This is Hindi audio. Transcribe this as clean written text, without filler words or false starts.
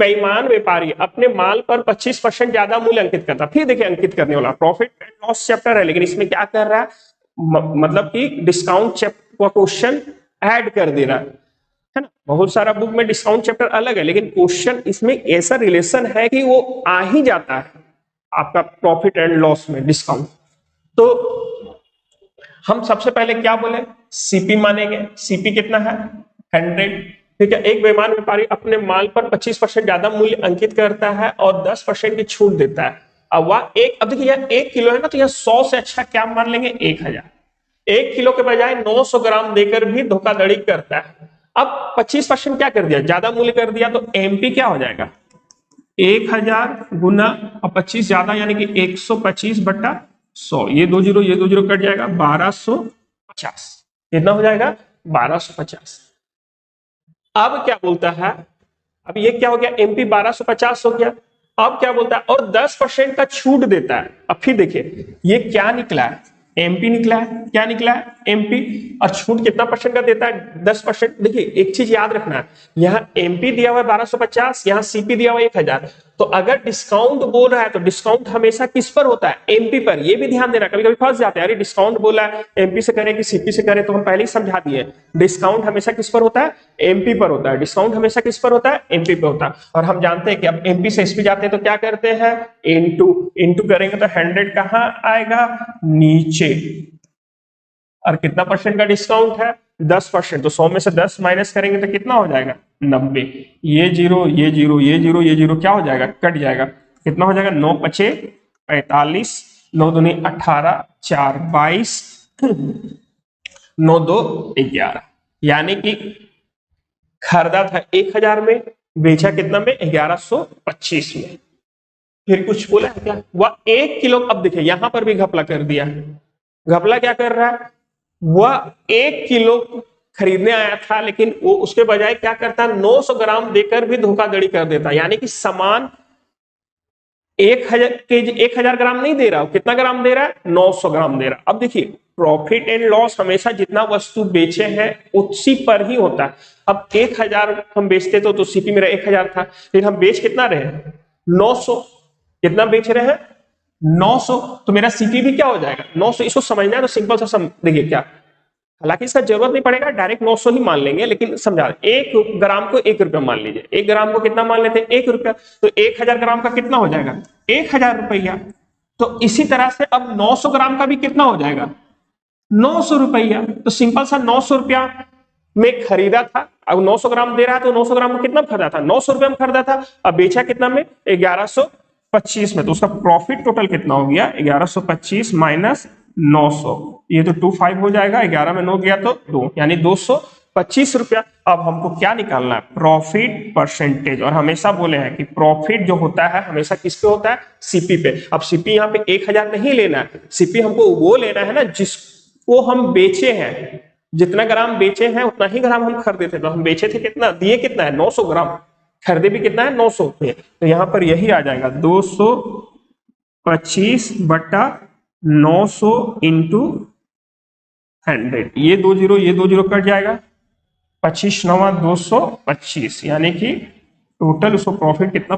बेईमान व्यापारी अपने माल पर 25% ज्यादा मूल्य अंकित करता। फिर देखिए अंकित करने वाला प्रॉफिट एंड लॉस चैप्टर है, लेकिन इसमें क्या कर रहा है, मतलब कि डिस्काउंट चैप्टर क्वेश्चन ऐड कर दे रहा है ना। बहुत सारा बुक में डिस्काउंट चैप्टर अलग है, लेकिन क्वेश्चन इसमें ऐसा रिलेशन है कि वो आ ही जाता है आपका प्रॉफिट एंड लॉस में डिस्काउंट। तो हम सबसे पहले क्या बोले, सीपी मानेंगे। सीपी कितना है, 100। ठीक है, एक बेईमान व्यापारी अपने माल पर 25% ज्यादा मूल्य अंकित करता है और 10% की छूट देता है। अब वह अब देखिए यह 1 किलो है ना, तो यह 100 से अच्छा क्या मान लेंगे, 1000। 1 किलो के बजाय 900 ग्राम देकर भी धोखाधड़ी करता है। अब 25% क्या कर दिया, ज्यादा मूल्य कर दिया, तो एमपी क्या हो जाएगा, 1000 गुना 25 ज्यादा यानी कि 125/100। ये 2 जीरो कट जाएगा, 1250। कितना हो जाएगा, 1250। अब क्या बोलता है, अब ये क्या हो गया, एमपी 1250 हो गया। अब क्या बोलता है, और 10% का छूट देता है। अब फिर देखिए ये क्या निकला है, एमपी निकला है। क्या निकला है, एमपी। और छूट कितना परसेंट का देता है, 10%। देखिए एक चीज याद रखना है, यहाँ एमपी दिया हुआ है 1250, यहाँ सीपी दिया हुआ है 1000। तो अगर डिस्काउंट बोल रहा है तो डिस्काउंट हमेशा किस पर होता है, एमपी पर। ये भी ध्यान देना, कभी कभी फंस जाते हैं, अरे डिस्काउंट बोला है एमपी से करें कि सीपी से करें, तो हम पहले ही समझा दिए डिस्काउंट हमेशा किस पर होता है, एमपी पर होता है। डिस्काउंट हमेशा किस पर होता है, एमपी पर होता है। और हम जानते हैं कि अब एमपी से एसपी जाते हैं तो क्या करते हैं, इंटू करेंगे तो 100 कहां आएगा, नीचे। और कितना परसेंट का डिस्काउंट है, 10%। तो 100 में से 10 माइनस करेंगे तो कितना हो जाएगा, 90। ये जीरो ये जीरो ये जीरो ये जीरो क्या हो जाएगा, कट जाएगा। कितना हो जाएगा, 9 पचे 45, 9 दूनी 18, 4 22, 9 2 11। यानी कि खरीदा था 1000 में, बेचा कितना में, 1125 में। फिर कुछ बोला है क्या, वह 1 किलो। अब देखिए यहां पर भी घपला कर दिया। घपला क्या कर रहा है, वह 1 किलो खरीदने आया था, लेकिन वो उसके बजाय क्या करता है, 900 ग्राम देकर भी धोखाधड़ी कर देता। यानी कि सामान 1000 ग्राम नहीं दे रहा, कितना ग्राम दे रहा है, 900 ग्राम दे रहा है। अब देखिए प्रॉफिट एंड लॉस हमेशा जितना वस्तु बेचे हैं उसी पर ही होता है। अब 1000 हम बेचते तो सीपी मेरा 1000 था, लेकिन हम बेच कितना रहे, 900। कितना बेच रहे हैं, 900। तो मेरा सीपी भी क्या हो जाएगा, 900। इसको समझना है तो सिंपल सा देखिए क्या, हालांकि इसका जरूरत नहीं पड़ेगा, डायरेक्ट 900 ही मान लेंगे, लेकिन समझा, 1 ग्राम को 1 रुपया मान लीजिए। 1 ग्राम को कितना मान लेते हैं, 1 रुपया। तो 1000 ग्राम का कितना हो जाएगा, 1000 रुपया। तो इसी तरह से अब 900 ग्राम का भी कितना हो जाएगा, 900 रुपया। तो सिंपल सा 900 रुपया में खरीदा था, अब 900 ग्राम दे रहा है तो 900 ग्राम में कितना खरीदा था, 900 रुपया में खरीदा था। अब बेचा कितना में, 1125 में। तो उसका प्रॉफिट टोटल कितना हो गया, 1125 माइनस 900। ये तो 25 हो जाएगा, 11 में 9 गया तो 2, यानी 225 रुपया। अब हमको क्या निकालना है, प्रॉफिट परसेंटेज। और हमेशा बोले हैं कि प्रॉफिट जो होता है हमेशा किस पे होता है, सीपी पे। अब सीपी यहाँ पे 1000 नहीं लेना है, सीपी हमको वो लेना है ना जिसको हम बेचे हैं। जितना ग्राम बेचे हैं उतना ही ग्राम हम खरीदे थे। तो हम बेचे थे कितना, दिए कितना है, 900 ग्राम, खरीदे भी कितना है, 900 रुपये। तो यहाँ पर यही आ जाएगा 225/900 इंटू 100। ये 2 जीरो कट जाएगा, 25 9 225, यानी कि टोटल उसको प्रॉफिट कितना